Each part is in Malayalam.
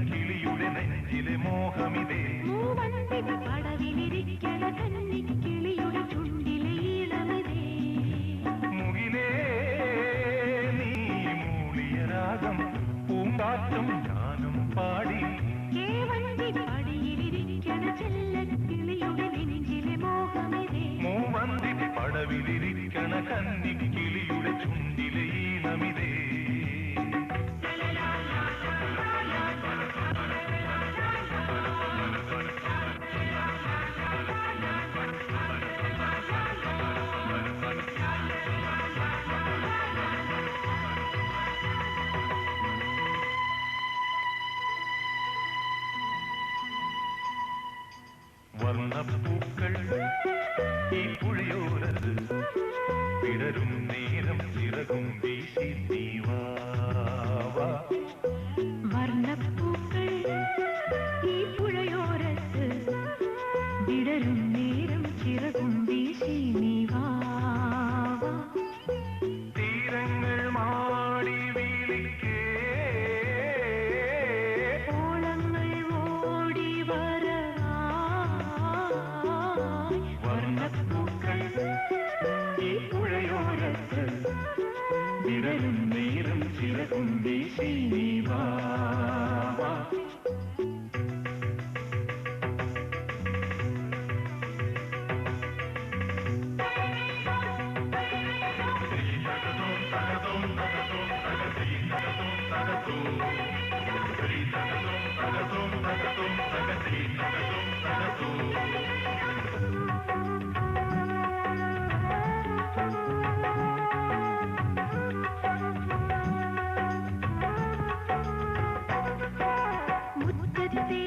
കിളിയുടെ നെഞ്ചിലെ മോഹമിതേ പടവിലിരിക്കണ കന്നിക്കിളിയുടെ ചുണ്ടിലെ ഈണമിതേ മുകിലേ നീ മൂളിയ രാഗം പൂങ്കാറ്റും ഞാനും പാടി കേവണ്ടി പടിയിലിരിക്കണ ചെല്ലക്കിളിയുടെ നെഞ്ചിലെ മോഹമിതേ മൂവന്തി പടവിലിരിക്കണ കന്നിക്കിളിയുടെ ചുണ്ടിലെ ഈണമിതേ വർണ്ണപ്പൂക്കൾ ഈ പുഴയോരത്ത് വിടരും നേരം ചിറകും വീശി നീവാ വർണ്ണപ്പൂക്കൾ ഈ പുഴയോരത്ത് വിടരും നേരം ചിറകും വീശി നീവാ തീരങ്ങൾ മാടി വിളിക്കേ ഓളങ്ങൾ ഓടി വർണ്ണപ്പൂക്കൾ ഈ പുഴയോരത്ത് വിടരും നേരം ചിറകും വീശി നീവാ മുറ്റത്തെ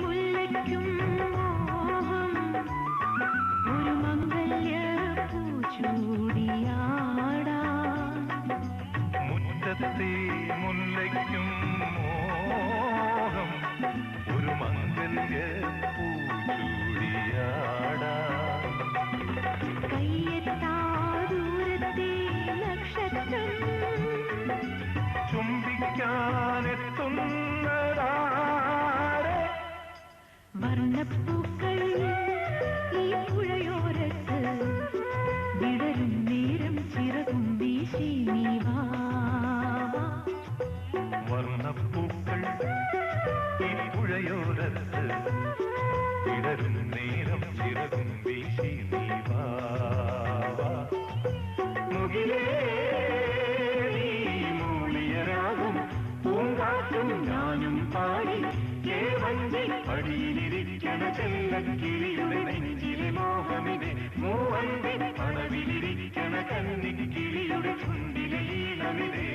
മുല്ലയ്ക്കും മോഹം ഒരു മംഗല്യ പൂച്ചൂടിയാടാൻ മുറ്റത്തെ മുല്ലയ്ക്കും മോഹം ഒരു മംഗല്യ പൂച്ചൂടിയാടാൻ കയ്യെത്താ ദൂരത്തെ നക്ഷത്രം ചുംബിക്കാനെത്തുന്നതാരെ വർണ്ണപ്പൂക്കൾ ഈ പുഴയോരത്ത് വിടരും നേരം ചിറകും വീശി നീവാ വർണ്ണപ്പൂക്കൾ ഈ പുഴയോരത്ത് വിടരും നേരം ചിറകും വീശി നീവാ മുകിലേ പൂങ്കാറ്റും ഞാനും പാടി കേവണ്ടി പടിയിലിരിക്കണ ചെല്ലക്കിളിയുടെ നെഞ്ചിലെ മോഹമിതേ മൂവന്തി പടവിലിരിക്കണ കന്നിക്കിളിയുടെ ചുണ്ടിലെ ഈണമിതേ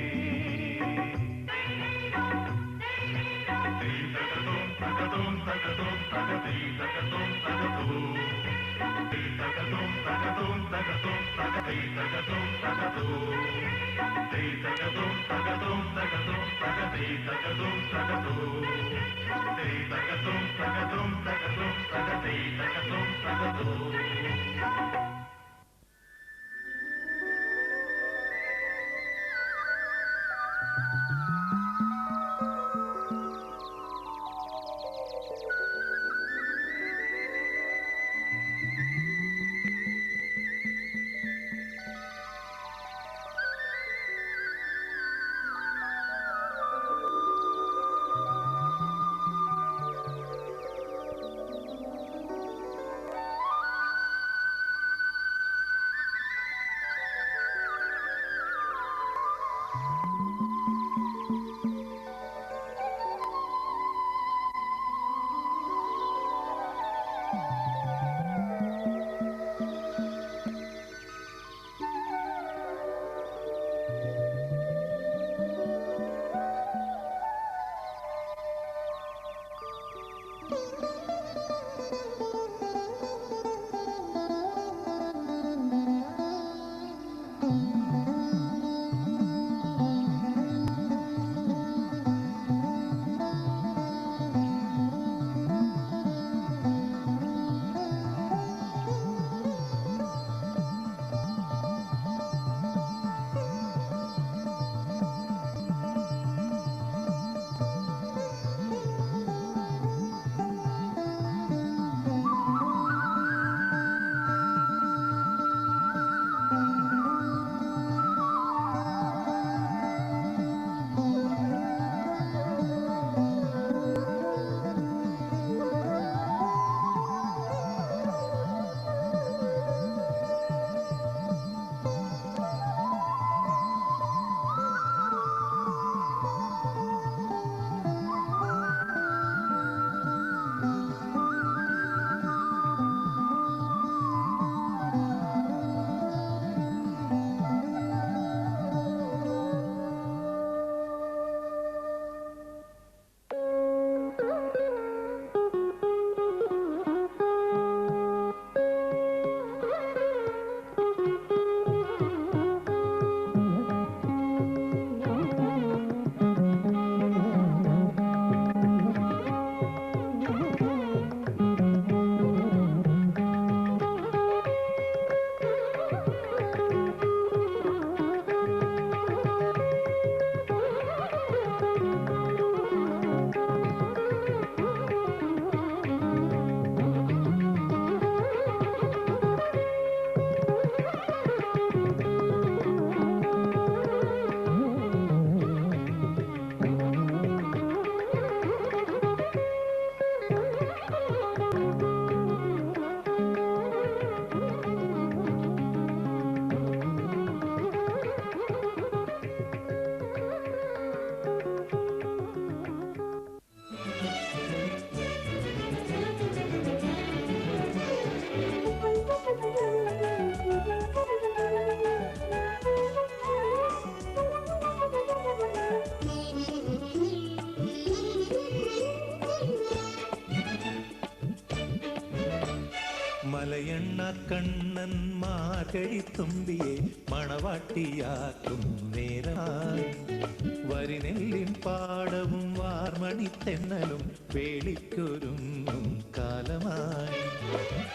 കണ്ണൻ മാർഗഴിത്തുമ്പിയെ മണവാട്ടിയാക്കും നേരമായി വരിനെല്ലിൻ പാടവും വാർമണിത്തെന്നലും വേളിക്കൊരുങ്ങും കാലമായി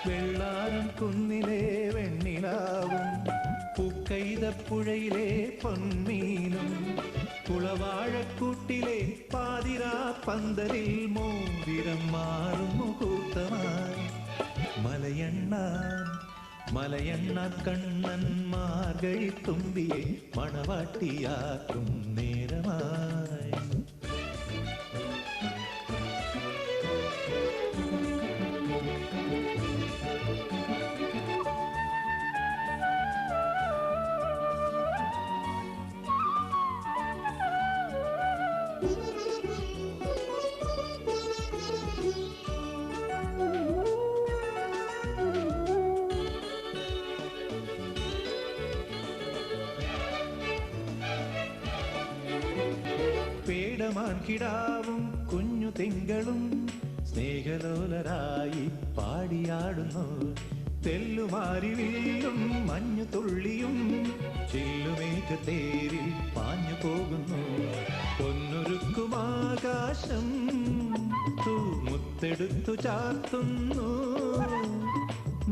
വെള്ളാരം കുന്നിലെ വെണ്ണിലാവും പൂക്കൈതപ്പുഴയിലെ പൊന്മീനും കുളവാഴക്കൂട്ടിലെ പാതിരാ പന്തലിൽ മോതിരം മാറും മുഹൂർത്തമായി മലയണ്ണ കണ്ണൻ മാർഗഴിത്തുമ്പിയെ മണവാട്ടിയാക്കും നേരമായി പേടമാൻകിടാവും കുഞ്ഞു തിങ്കളും സ്നേഹലോലരായി പാടിയാടുന്നു തെല്ലുമാരിവില്ലും മഞ്ഞു തുള്ളിയും ചില്ലുമേഘത്തേരിൽ പാഞ്ഞു പോകുന്നു പൊന്നൊരുക്കുമാകാശം മുത്തെടുത്തു ചാർത്തുന്നു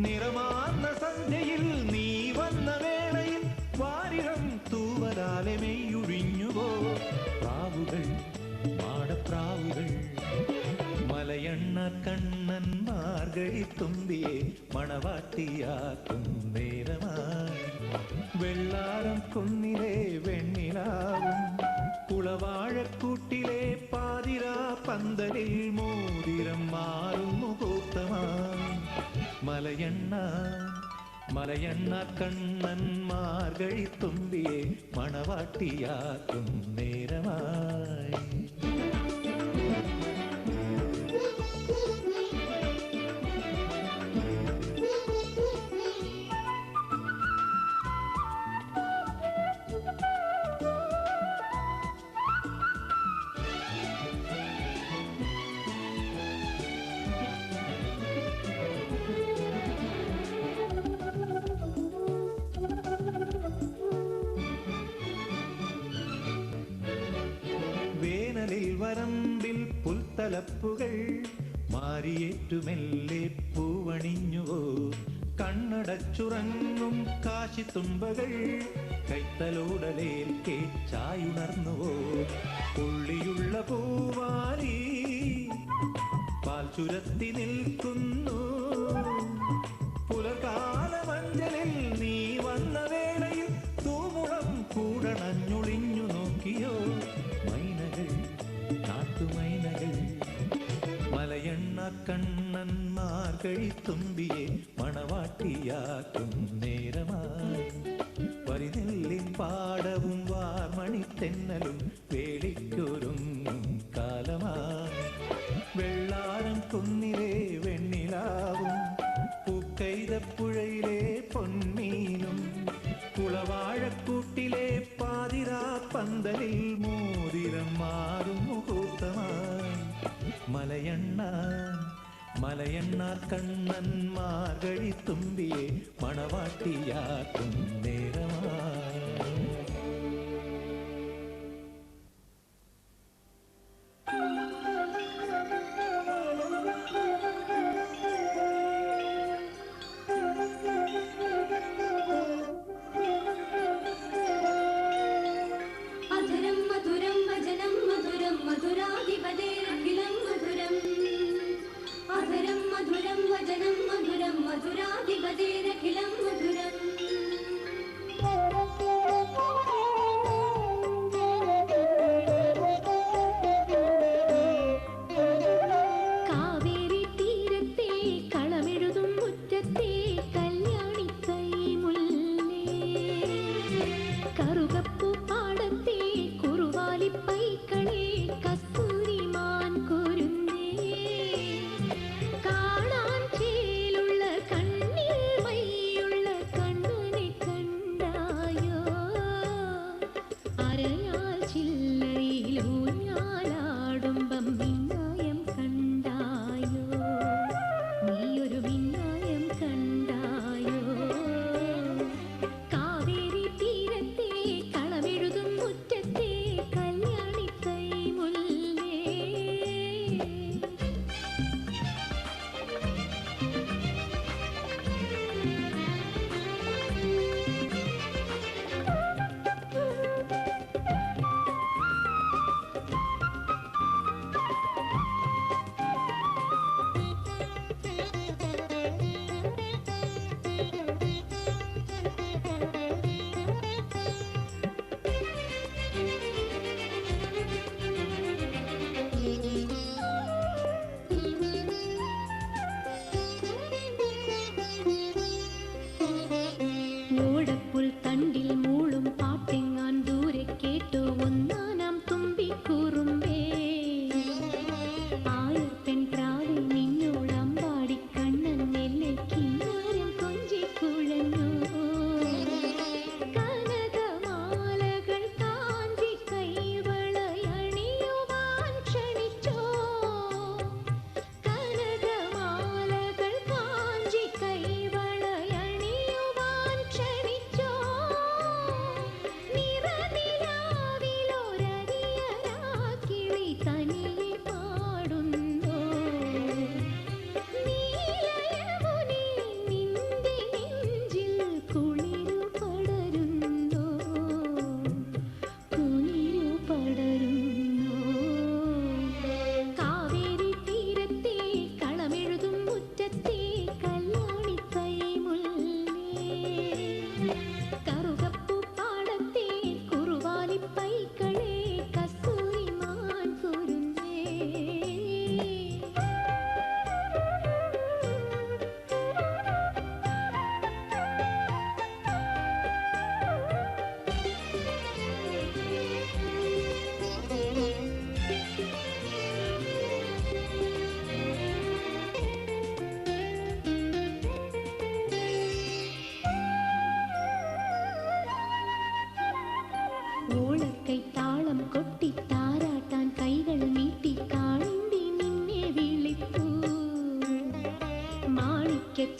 നിറമാർന്ന സന്ധ്യയിൽ നീ വന്ന വേളയിൽ വാരിരം തൂവലാലെ മെയ്യൊഴിഞ്ഞുവോ പ്രാവുകൾ മാടപ്രാവുകൾ മലയണ്ണ കണ്ണൻ മാർഗഴിത്തുമ്പിയെ മണവാട്ടിയാക്കും നേരമായി വെള്ളാരം കുന്നിലെ വെണ്ണിലാവും കുളവാഴക്കൂട്ടിലെ പാതിരാ പന്തലിൽ മോതിരം മാറും മുഹൂർത്തമായി മലയണ്ണ കണ്ണൻ മാർഗഴിത്തുമ്പിയെ മണവാട്ടിയാക്കും നേരമായി വേനലിൽ വരമ്പിൽ പുൽത്തലപ്പുകൾ മാറിയേറ്റുമെല്ലെ പൂവണിഞ്ഞുവോ കണ്ണടച്ചുറങ്ങും കാശിത്തുമ്പകൾ കൈത്തലോടലേൽക്കെ ചായുണർന്നുവോ പുള്ളിയുള്ള പൂവാലി പാൽ ചുരത്തി നിൽക്കുന്നു പുലകാലമഞ്ചലിൽ നീ വന്ന വേളയിൽ തൂമുളം കൂടണഞ്ഞൊളിഞ്ഞു നോക്കിയോ നാട്ടുമൈനകൾ മലയണ്ണ കണ്ണൻ മാർഗഴിത്തുമ്പിയെ മണവാട്ടിയാക്കും നേരമായി വരിനെല്ലിൻ പാടവും വാർമണിത്തെന്നലും വേളിക്കൊരുങ്ങും കാലമായി വെള്ളാരം കുന്നിലെ വെണ്ണിലാവും പൂക്കൈതപ്പുഴയിലെ പൊന്മീനും കുളവാഴക്കൂട്ടിലെ പാതിരാ പന്തലിൽ മോതിരം മാറും മുഹൂർത്തമായി മലയണ്ണ കണ്ണൻ മാർഗഴിത്തുമ്പിയെ മണവാട്ടിയാക്കും നേരമായി मधुराधिपतेरखिलं मधुरम्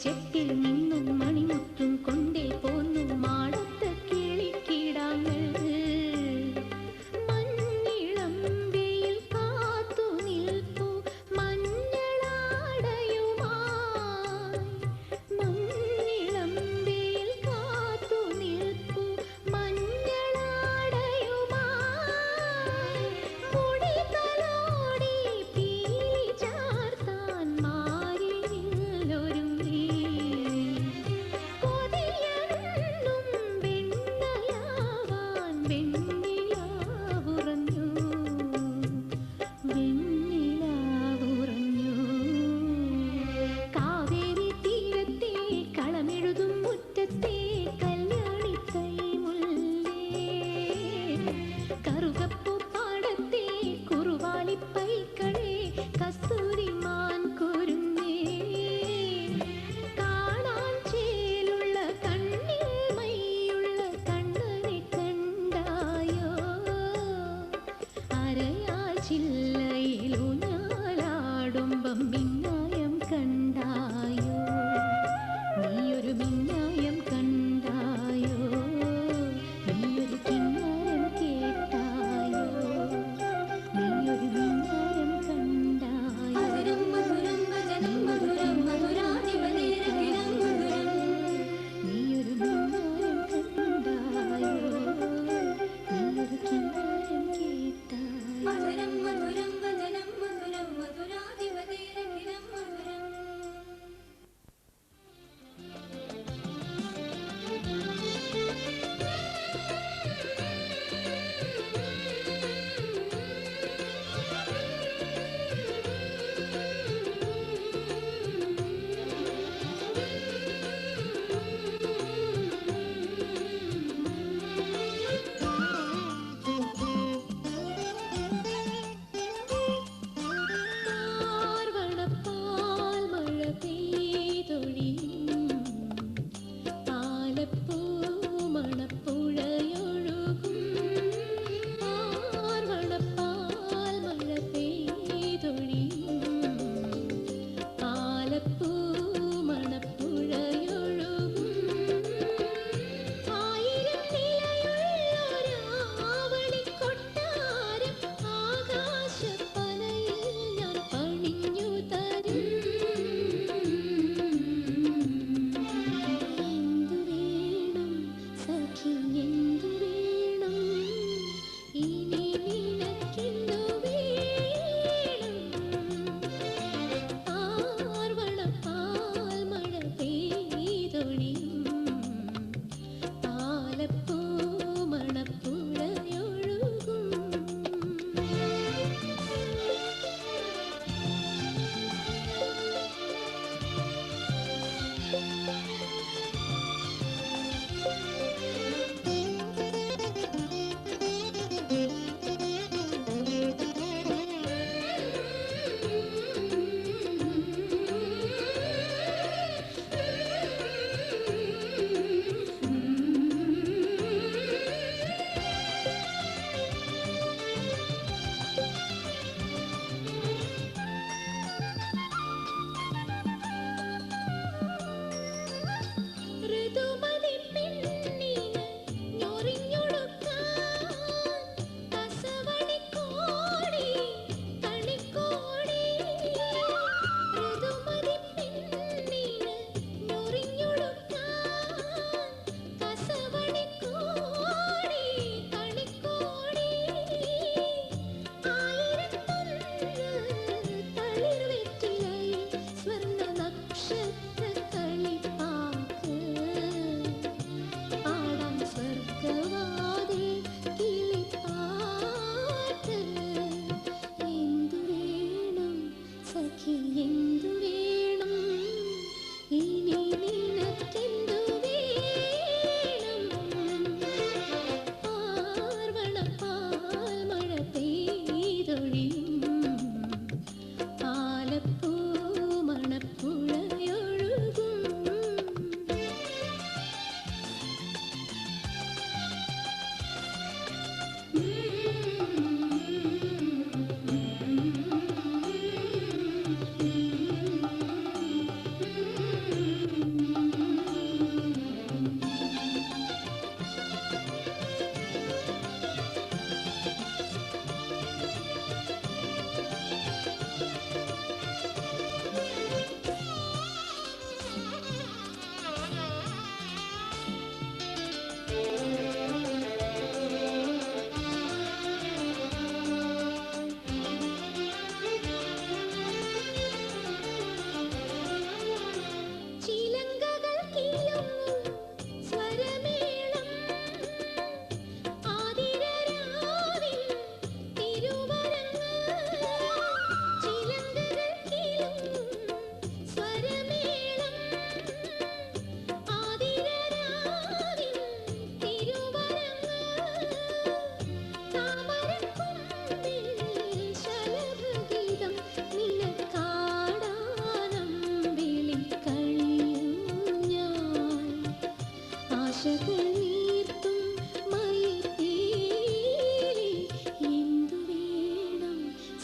ചെപ്പിൽ നിന്നും മണിമുത്തും കൊണ്ടേ പോന്നു മാടത്ത കിളിക്കിടാങ്ങൾ. മഞ്ഞിളം വെയിൽ കാത്തു നിൽപ്പു മഞ്ഞളാടയുമായി. മഞ്ഞിളം വെയിൽ കാത്തു നിൽപ്പു മഞ്ഞളാടയുമായി. മുടി തലോടി പീലി ചാർത്താൻ മാറിൽ ഒരുങ്ങി.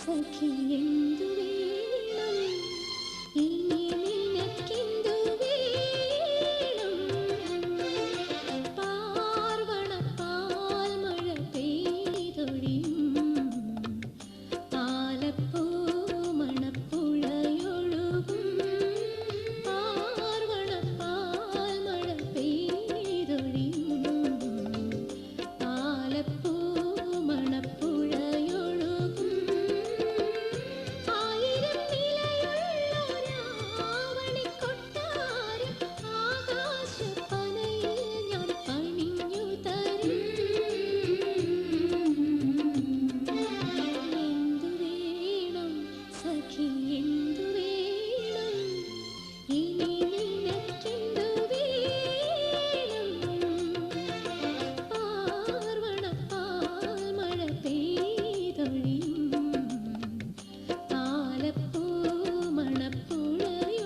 സഖി എന്തു വേണം ഇനി നിനക്കെന്തു വേണം പാർവണ പാൽമഴ പെയ്തൊഴിയും ആലപ്പൂ മണപ്പുഴയൊഴുകും പാർവണ പാൽമഴ പെയ്തൊഴിയും ആലപ്പൂ മണപ്പുഴയൊഴുകും ആയിരം നിലയുള്ളൊരാവണിക്കൊട്ടാരം ആകാശപ്പനയിൽ ഞാൻ പണിഞ്ഞു തരും എന്തു വേണം സഖി എന്തു വേണം ഇനി നിനക്കെന്തു വേണം പാർവണ പാൽമഴ പെയ്തൊഴിയും ആലപ്പൂ മണപ്പുഴയൊഴുകും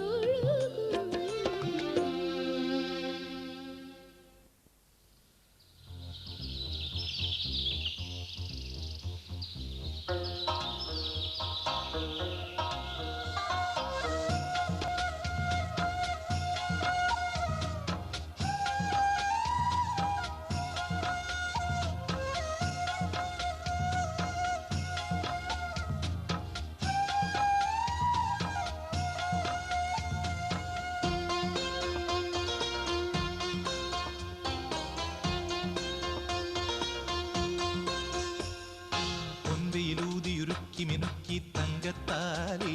പൊൻവെയിലൂതിയുരുക്കി മിനുക്കി തങ്കത്താലി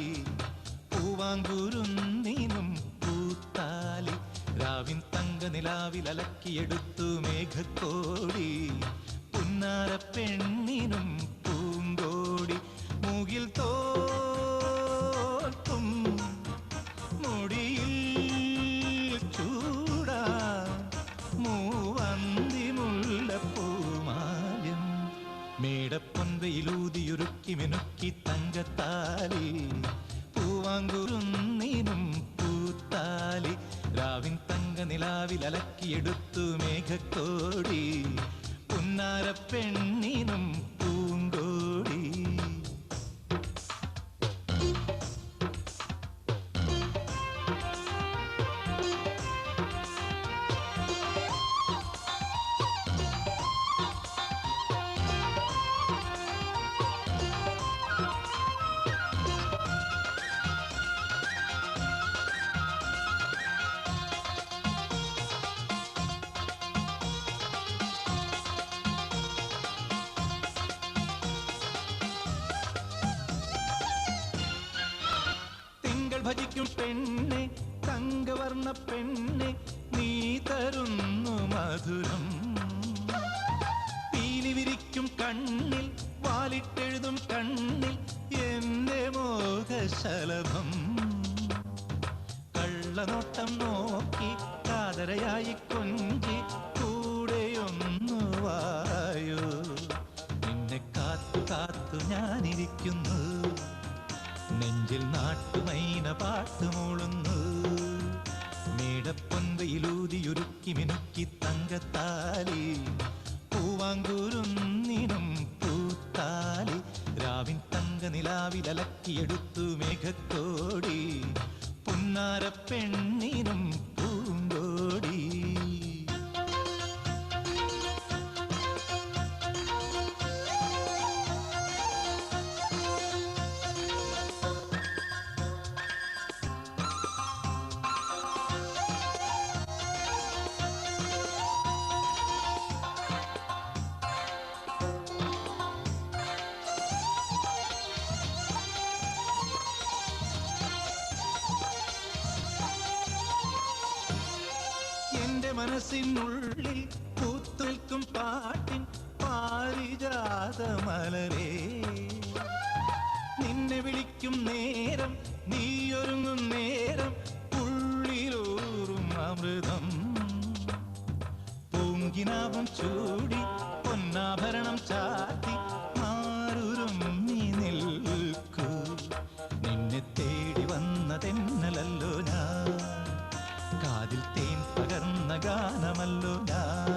പൂവാങ്കുരുന്നിനും പൂത്താലി രാവിൻ തങ്ക നിലാവിൽ അലക്കിയെടുത്തു മേഘക്കോടി പുന്നാര പെണ്ണിനും പൂങ്കോടി മൂകിൽ തോർത്തും മുടിയിൽ ചൂടാ മൂവന്തി മുല്ലപ്പൂമാലും മേടപ്പൊൻവെയിലൂതിയുരുക്കി മിനുക്കി തങ്കത്താലി പൂവാങ്കുരുന്നിനും പൂത്താലി രാവിൻ തങ്ക നിലാവിൽ അലക്കിയെടുത്തു മേഘക്കോടി പുന്നാര പെണ്ണിനും പൂങ്കോടി തിങ്കൾ ഭജിക്കും പെണ്ണെ തങ്കവർണ്ണ പെണ്ണെ നീ തരുന്നു മധുരം പീലി വിരിക്കും കണ്ണിൽ വാലിട്ടെഴുതും കണ്ണിൽ എന്റെ മോഹശലഭം കള്ളനോട്ടം നോക്കി കാതരയായി കൊഞ്ചി കൂടെയൊന്നു വായോ നിന്നെ കാത്തു കാത്തു ഞാനിരിക്കുന്നു നെഞ്ചിൽ നാട്ടുമൈന പാട്ടുമൂളുന്നു മേടപ്പൊൻവെയിലൂതിയുരുക്കി മിനുക്കി തങ്കത്താലി പൂവാങ്കുരുന്നിനും പൂത്താലി രാവിൻ തങ്ക നിലാവിൽ അലക്കിയെടുത്തു മേഘക്കോടി പുന്നാര പെണ്ണിനും പൂങ്കോടി എന്റെ മനസ്സിനുള്ളിൽ പൂത്തുൽക്കും പാട്ടിൻ പാരിജാത മലരേ നിന്നെ വിളിക്കും നേരം നീയൊരുങ്ങും നേരം ഉള്ളിലൂറും അമൃതം പൂങ്കിനാവും ചൂടി പൊന്നാഭരണം ചാത്തി മാറുരും നീ നിൽക്കൂ നിന്നെ തേടി വന്നതെന്നലല്ലോ ഞാൻ കാതിൽ തേൻ പകർന്ന ഗാനമല്ലോ ഞാൻ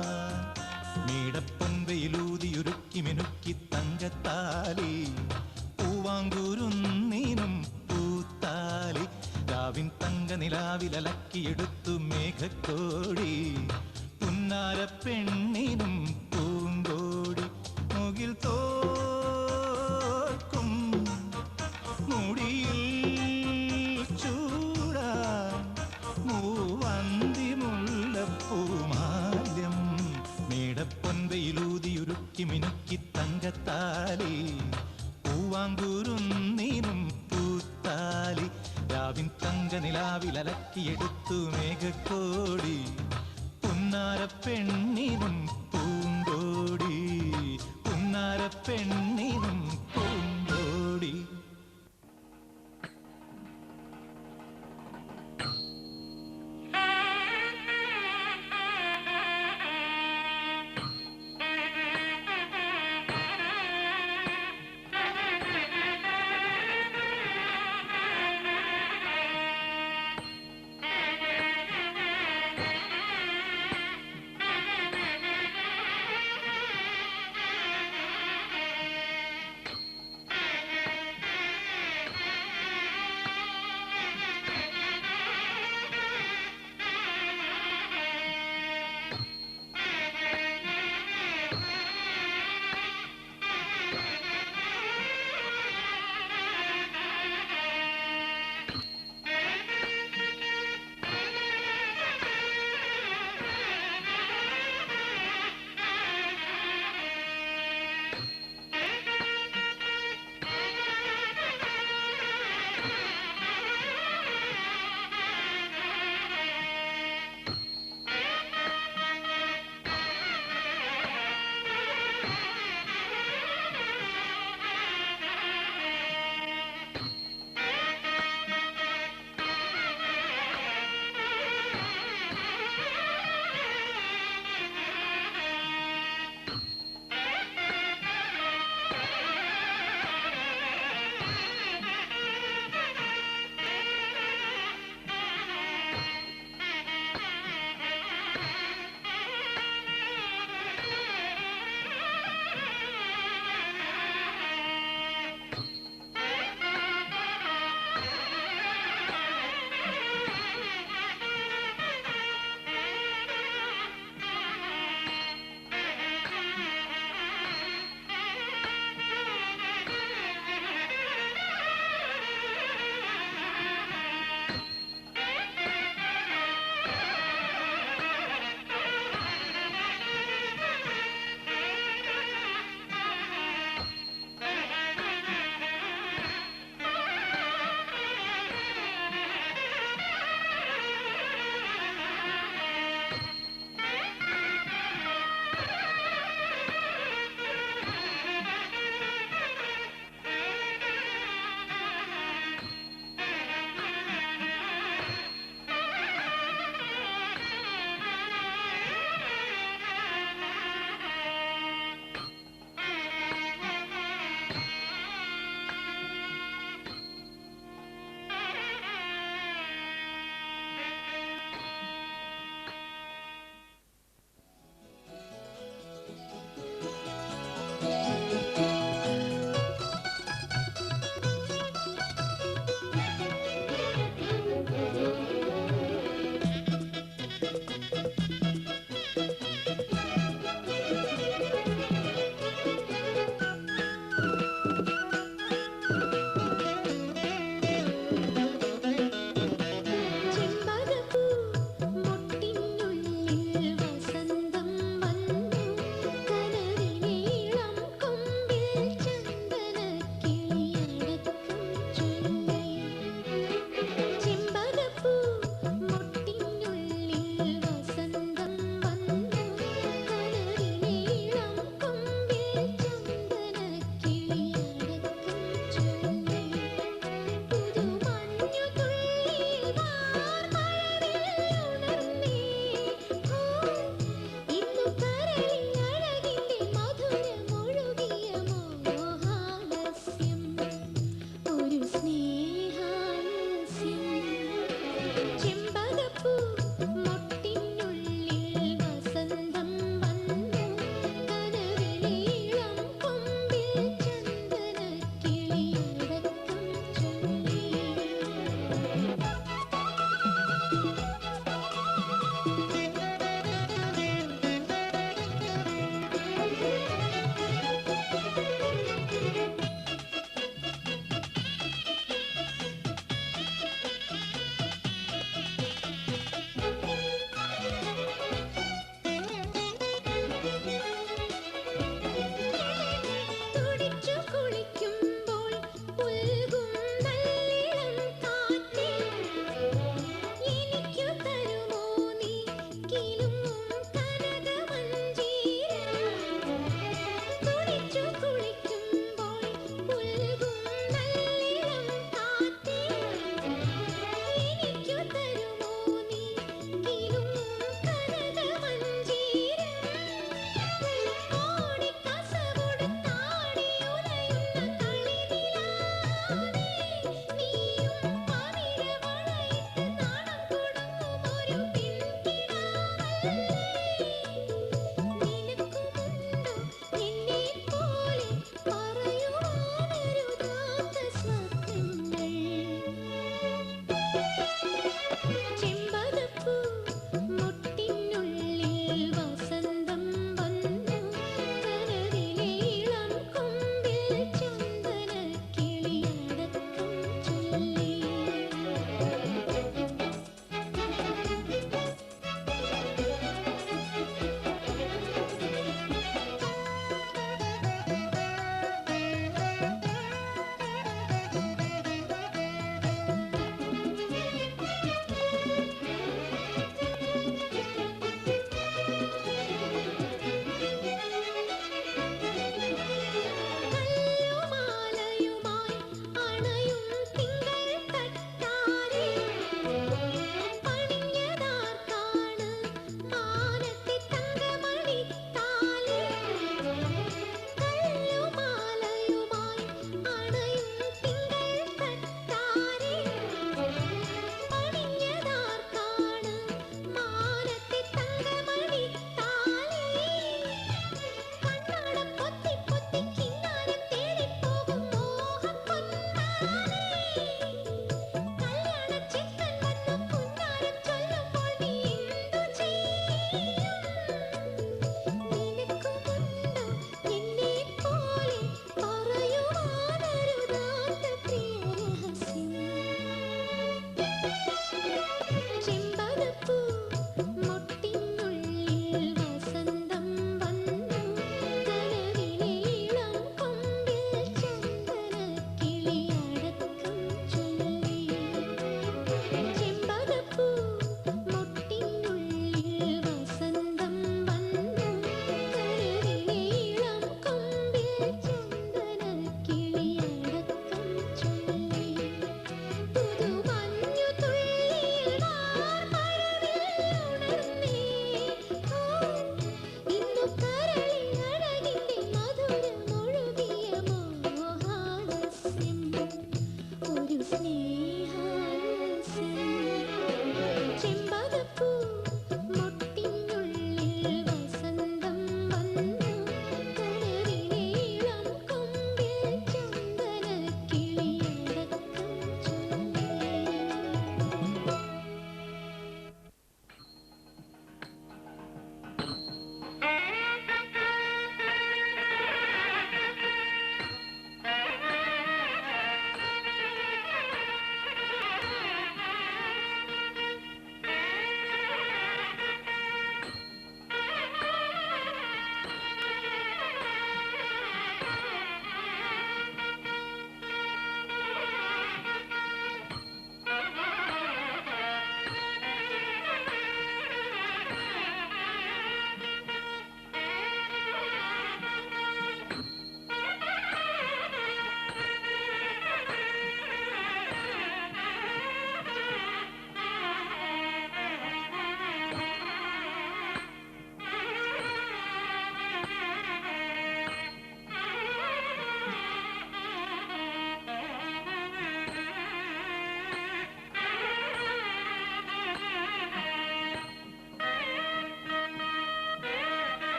മേടപ്പൊൻവെയിലൂതിയുരുക്കി മിനുക്കി തങ്കത്താലി നിലാവിലലക്കിയെടുത്തു മേഘക്കോടി പുന്നാര പെണ്ണിനും പൂങ്കോടി മുകിൽ തോൽക്കും മുടിയിൽ ചൂടാൻ മൂവന്തി മുല്ലപ്പൂമാല്യം മേടപ്പൊൻവയിലൂതിയുരുക്കി മിനുക്കി തങ്കത്താലി പൂവാങ്കുരുന്നീനും പൂത്താലി രാവിൻ തങ്ക നിലാവിലലക്കിയെടുത്തു മേഘക്കോടി പുന്നാര പെണ്ണിനും പൂങ്കോടി പുന്നാര പെണ്ണിനും പൂങ്കോടി.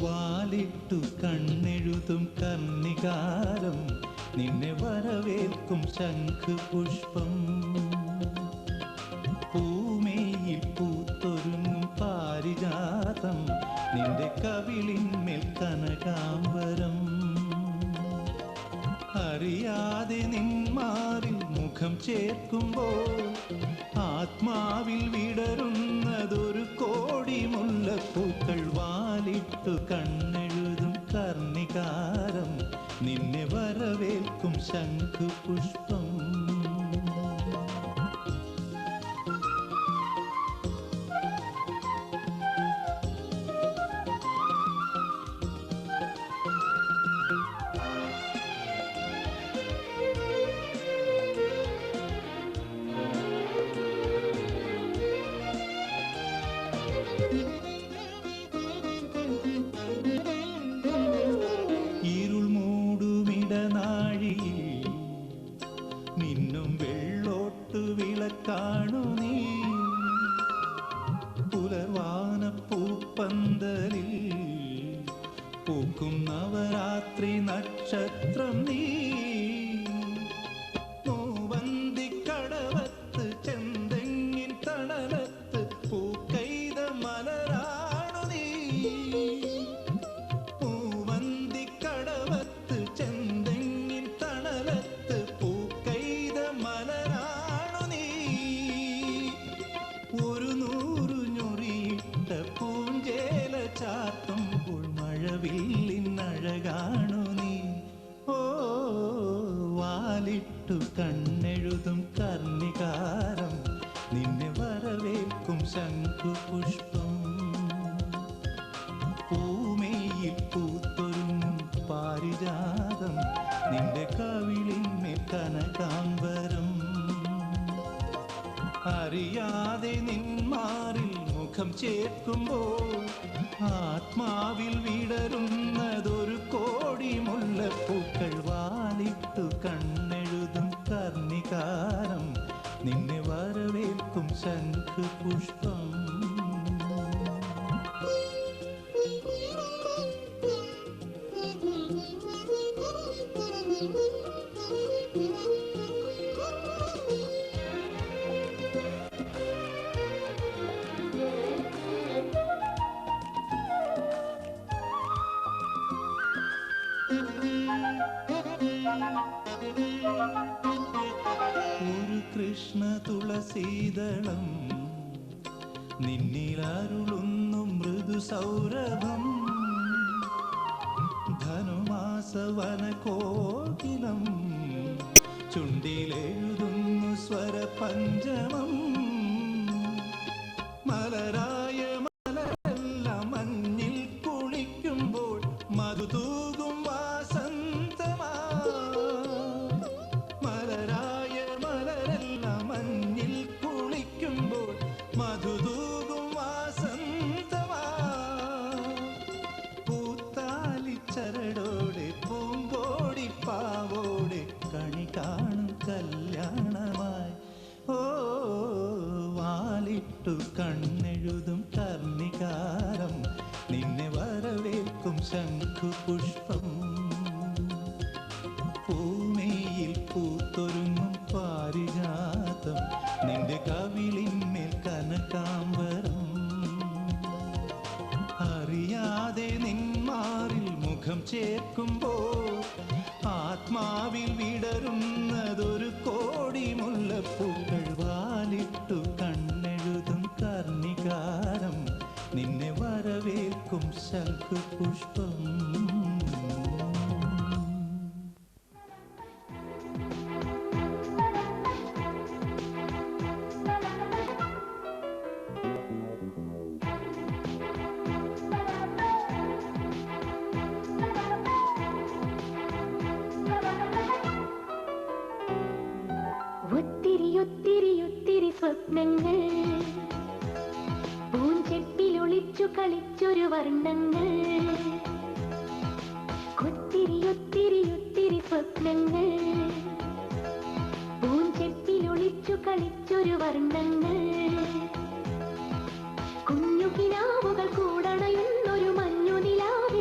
വാലിട്ടു കണ്ണെഴുതും കർണികാരം നിന്നെ വരവേൽക്കും ശംഖുപുഷ്പം. പൂമേയിൽ പൂത്തൊരുങ്ങും പാരിജാതം നിന്റെ കവിളിന്മേൽ കനകാംബരം. അറിയാതെ നിന്മാറിൽ മുഖം ചേർക്കുമ്പോൾ ആത്മാവിൽ വിടരുന്നതൊരു കോടി മുല്ലപ്പൂക്കൾ. വാലിട്ടു കണ്ണെഴുതും കർണികാരം നിന്നെ വരവേൽക്കും ശംഖുപുഷ്പം. ഇരുൾ മൂടുമിടനാഴിയിൽ മിന്നും വെള്ളോട്ടു വിളക്കാണു നീ. പുലർവാന പൂപ്പന്തലിൽ പൂക്കും നവരാത്രി നക്ഷത്രം നീ. മൂവന്തിക്കടവത്ത് ചെന്തെങ്ങിൻ തണലത്ത് പൂക്കൈത മലരാണു നീ. മൂവന്തിക്കടവത്ത് ചെന്തെങ്ങിൻ തണലത്ത് പൂക്കൈത മലരാണു നീ. ഒരു നൂറു ഞൊറിയിട്ട പൂഞ്ചേല ചാത്തുമ്പോൾ മഴവില്ലിനഴകാണു നീ. ഓ വാലിട്ടു കണ്ണെഴുതും കർണികാരം നിന്നെ വരവേൽക്കും ശംഖുപുഷ്പം. പൂമേയിൽ പൂത്തൊരുങ്ങും പാരിജാതം നിന്റെ കവിളിന്മേൽ കനകാംബരം. അറിയാതെ നിന്മാറിൽ മുഖം ചേർക്കുമ്പോൾ ആത്മാവിൽ വിടരുന്നതൊരു കോടി മുല്ലപ്പൂക്കൾ. വാലിട്ടു കണ്ണെഴുതും കർണികാരം നിന്നെ വരവേൽക്കും ശംഖുപുഷ്പം. ഒരു കൃഷ്ണ തുളസീദളം നിന്നിലരുളുന്നു മൃദു സൗരഭം. ധനുമാസവനകോകിലം ചുണ്ടിലെഴുതുന്നു സ്വരപഞ്ചമം. മലരായ മലരെല്ലാം മഞ്ഞിൽ കുളിക്കുമ്പോൾ മധുതൂകും വാസന്തമാ. മലരായ മലരെല്ലാം മഞ്ഞിൽ കുളിക്കുമ്പോൾ മധുതൂകും വാസന്തമാ. പൂത്താലിച്ചരടോടെ പൂങ്കോടി പാവോടെ കണി കാണും കല്യാണമായി. ഓ വാലിട്ടു കണ്ണെഴുതും കർണികാരം നിന്നെ വരവേൽക്കും ശംഖുപുഷ്പം. പൂമേയിൽ പൂത്തൊരുങ്ങും പാരിജാതം നിന്റെ കവിളിന്മേൽ കനകാംബരം. അറിയാതെ നിന്മാറിൽ മുഖം ചേർക്കുമ്പോൾ ആത്മാവിൽ വിടരുന്നതൊരു കോടി മുല്ലപ്പൂക്കൾ. വാലിട്ടു കണ്ണെഴുതും കർണികാരം നിന്നെ വരവേൽക്കും ശംഖുപുഷ്പം. ഒത്തിരി സ്വപ്നങ്ങൾ പൂഞ്ചെപ്പിലൊളിച്ചു കളിച്ചൊരു വർണ്ണങ്ങൾ. ഒത്തിരി സ്വപ്നങ്ങൾ പൂഞ്ചെപ്പിലൊളിച്ചു കളിച്ചൊരു വർണ്ണങ്ങൾ. കുഞ്ഞു കിനാവുകൾ കൂടണയുന്നൊരു മഞ്ഞു നിലാവിൽ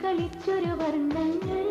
കളിച്ചൊരു വർണ്ണങ്ങൾ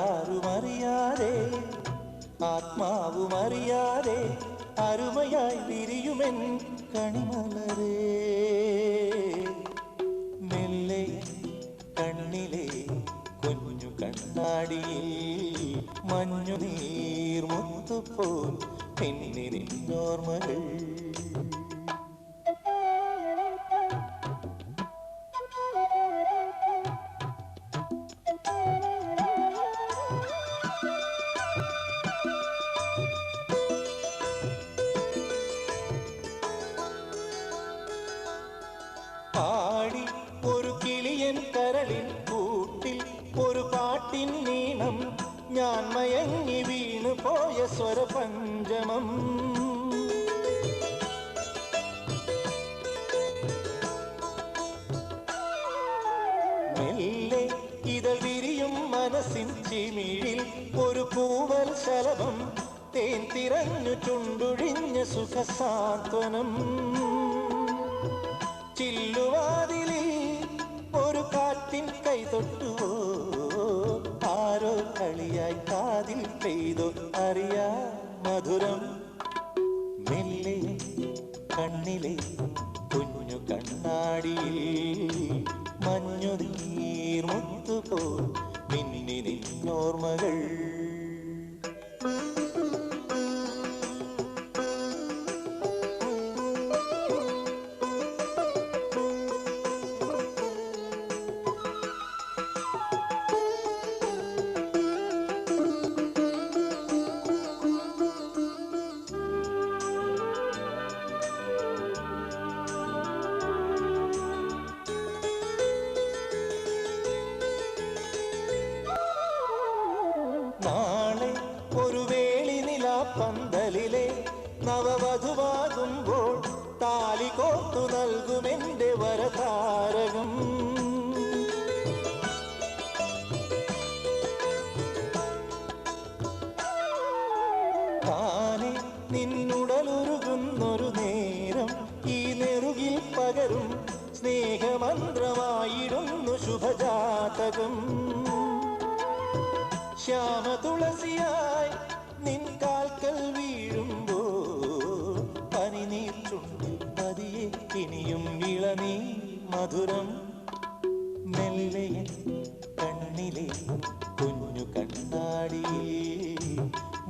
ആരാരുമറിയാതെ ആത്മാവുമറിയാതെ അരുമയായി വിരിയുമെൻ കണിമലരേ മെല്ലെ കണ്ണിലെ കുഞ്ഞു കണ്ണാടിയിൽ മഞ്ഞുനീർ മുത്തുപോൽ പിന്നിരിന്നോർമ്മകൾ പാടി ഒരു കിളിയൻ കരളിൻ കൂട്ടിൽ ഒരു പാട്ടിൻ നീണം ഞാൻ മയങ്ങി വീണു പോയ സ്വരപഞ്ചമം മെല്ലെ ഇതൾ വിരിയും മനസ്സിൻ ചിമിഴിൽ ഒരു പൂവൽ ശലഭം തേൻ തിരഞ്ഞു ചുണ്ടൊഴിഞ്ഞ സുഖസാന്ത്വനം ചില്ലുവാതിലിൽ ഒരു കാറ്റിൻ കൈ തൊട്ടുവോ ആരോ കളിയായി കാതിൽ പെയ്തോ അറിയാ മധുരം മെല്ലെ കണ്ണിലെ കുഞ്ഞു കണ്ണാടിയിൽ മഞ്ഞുനീർ മുത്തുപോൽ മിന്നി നിന്നോർമ്മകൾ നാളെ ഒരു വേളി നിലാപ്പന്തലിലെ നവവധുവാകുമ്പോൾ താലി കോർത്തു നൽകുമെന്റെ വരതാരകം താരകം ശ്യാമ തുളസിയായി നിൻ കാൽക്കൽ വീഴുമ്പോ പനിനീർച്ചുണ്ട് പതിയെ ഇനിയും ഇളനീ മധുരം മെല്ലെ കണ്ണിലെ കുഞ്ഞു കണ്ണാടി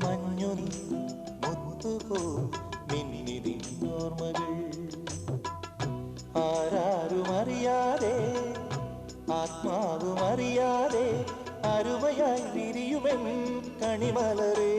മഞ്ഞു മുത്തുപോ മിന്നി നിന്നോർമ്മകൾ ആരാരുമറിയാതെ ആത്മാവുമറിയാതെ അരുമയായി വിരിയുമെൻ കണിമലരേ